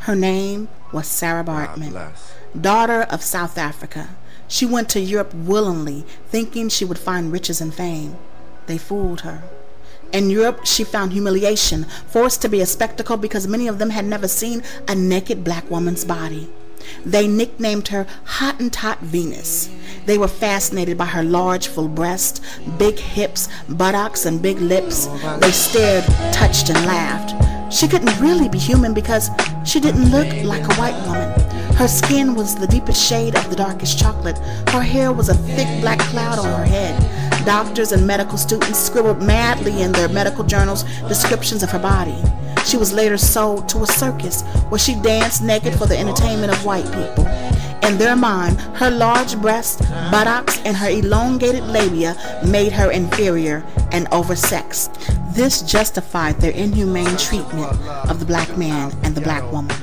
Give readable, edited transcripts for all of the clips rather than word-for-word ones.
Her name was Sarah Bartman, daughter of South Africa. She went to Europe willingly, thinking she would find riches and fame. They fooled her. In Europe, she found humiliation, forced to be a spectacle because many of them had never seen a naked black woman's body. They nicknamed her Hottentot Venus. They were fascinated by her large, full breasts, big hips, buttocks, and big lips. They stared, touched, and laughed. She couldn't really be human because she didn't look like a white woman. Her skin was the deepest shade of the darkest chocolate. Her hair was a thick black cloud on her head. Doctors and medical students scribbled madly in their medical journals descriptions of her body. She was later sold to a circus where she danced naked for the entertainment of white people. In their mind, her large breasts, buttocks, and her elongated labia made her inferior and oversexed. This justified their inhumane treatment of the black man and the black woman.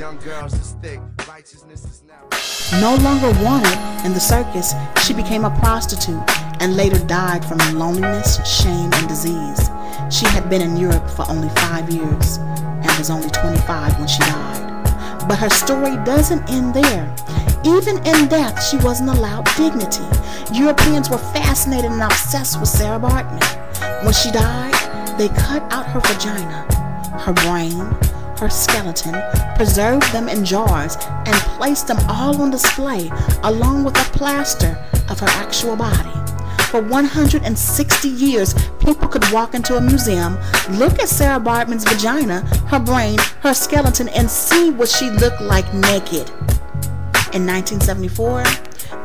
No longer wanted in the circus, she became a prostitute and later died from loneliness, shame, and disease. She had been in Europe for only 5 years and was only 25 when she died. But her story doesn't end there. Even in death, she wasn't allowed dignity. Europeans were fascinated and obsessed with Sarah Bartman. When she died, they cut out her vagina, her brain, her skeleton, preserved them in jars, and placed them all on display along with a plaster of her actual body. For 160 years, people could walk into a museum, look at Sarah Bartman's vagina, her brain, her skeleton, and see what she looked like naked. In 1974,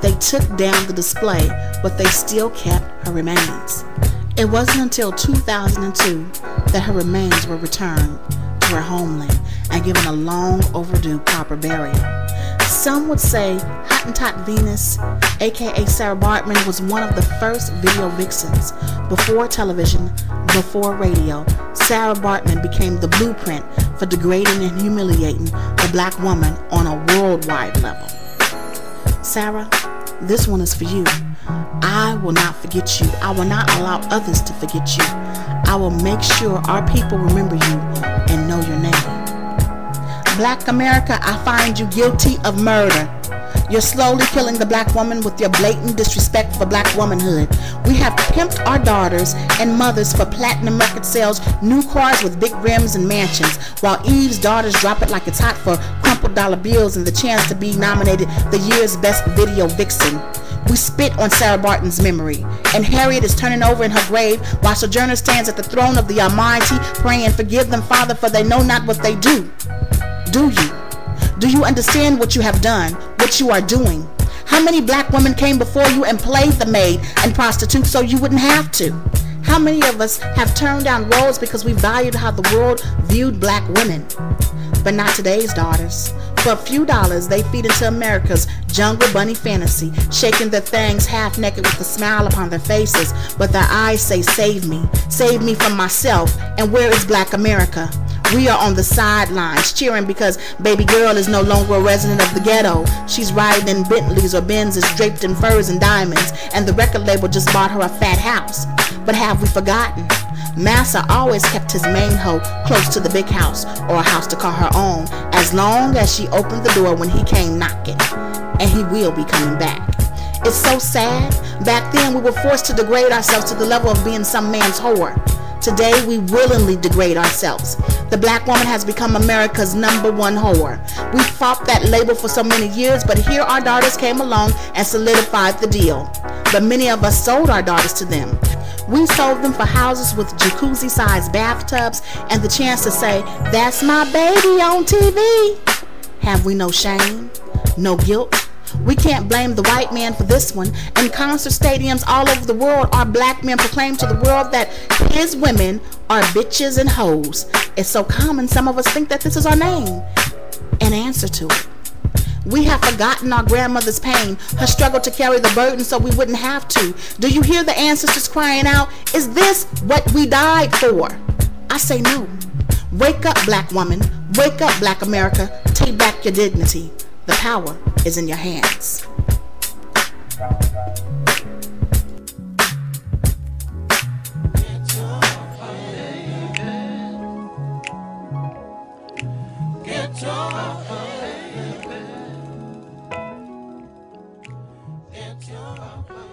they took down the display, but they still kept her remains. It wasn't until 2002 that her remains were returned to her homeland and given a long overdue proper burial. Some would say Hottentot Venus, aka Sarah Bartman, was one of the first video vixens. Before television, before radio, Sarah Bartman became the blueprint for degrading and humiliating the black woman on a worldwide level. Sarah, this one is for you. I will not forget you. I will not allow others to forget you. I will make sure our people remember you and know your name. Black America, I find you guilty of murder. You're slowly killing the black woman with your blatant disrespect for black womanhood. We have pimped our daughters and mothers for platinum record sales, new cars with big rims and mansions, while Eve's daughters drop it like it's hot for crumpled dollar bills and the chance to be nominated the year's best video vixen. We spit on Sarah Bartman's memory, and Harriet is turning over in her grave while Sojourner stands at the throne of the Almighty, praying, "Forgive them, Father, for they know not what they do." Do you? Do you understand what you have done, what you are doing? How many black women came before you and played the maid and prostitute so you wouldn't have to? How many of us have turned down roles because we valued how the world viewed black women? But not today's daughters. For a few dollars, they feed into America's jungle bunny fantasy, shaking their things half naked with a smile upon their faces, but their eyes say, "Save me from myself." And where is black America? We are on the sidelines cheering because baby girl is no longer a resident of the ghetto. She's riding in Bentleys or Benzes draped in furs and diamonds, and the record label just bought her a fat house. But have we forgotten? Massa always kept his main hoe close to the big house or a house to call her own, as long as she opened the door when he came knocking. And he will be coming back. It's so sad. Back then we were forced to degrade ourselves to the level of being some man's whore. Today we willingly degrade ourselves. The black woman has become America's #1 whore. We fought that label for so many years, but here our daughters came along and solidified the deal. But many of us sold our daughters to them. We sold them for houses with jacuzzi-sized bathtubs and the chance to say, "That's my baby on TV." Have we no shame? No guilt? We can't blame the white man for this one. In concert stadiums all over the world, our black men proclaim to the world that his women are bitches and hoes. It's so common, some of us think that this is our name and answer to it. We have forgotten our grandmother's pain, her struggle to carry the burden so we wouldn't have to. Do you hear the ancestors crying out, "Is this what we died for?" I say no. Wake up, black woman. Wake up, black America. Take back your dignity. The power is in your hands. Get your secure.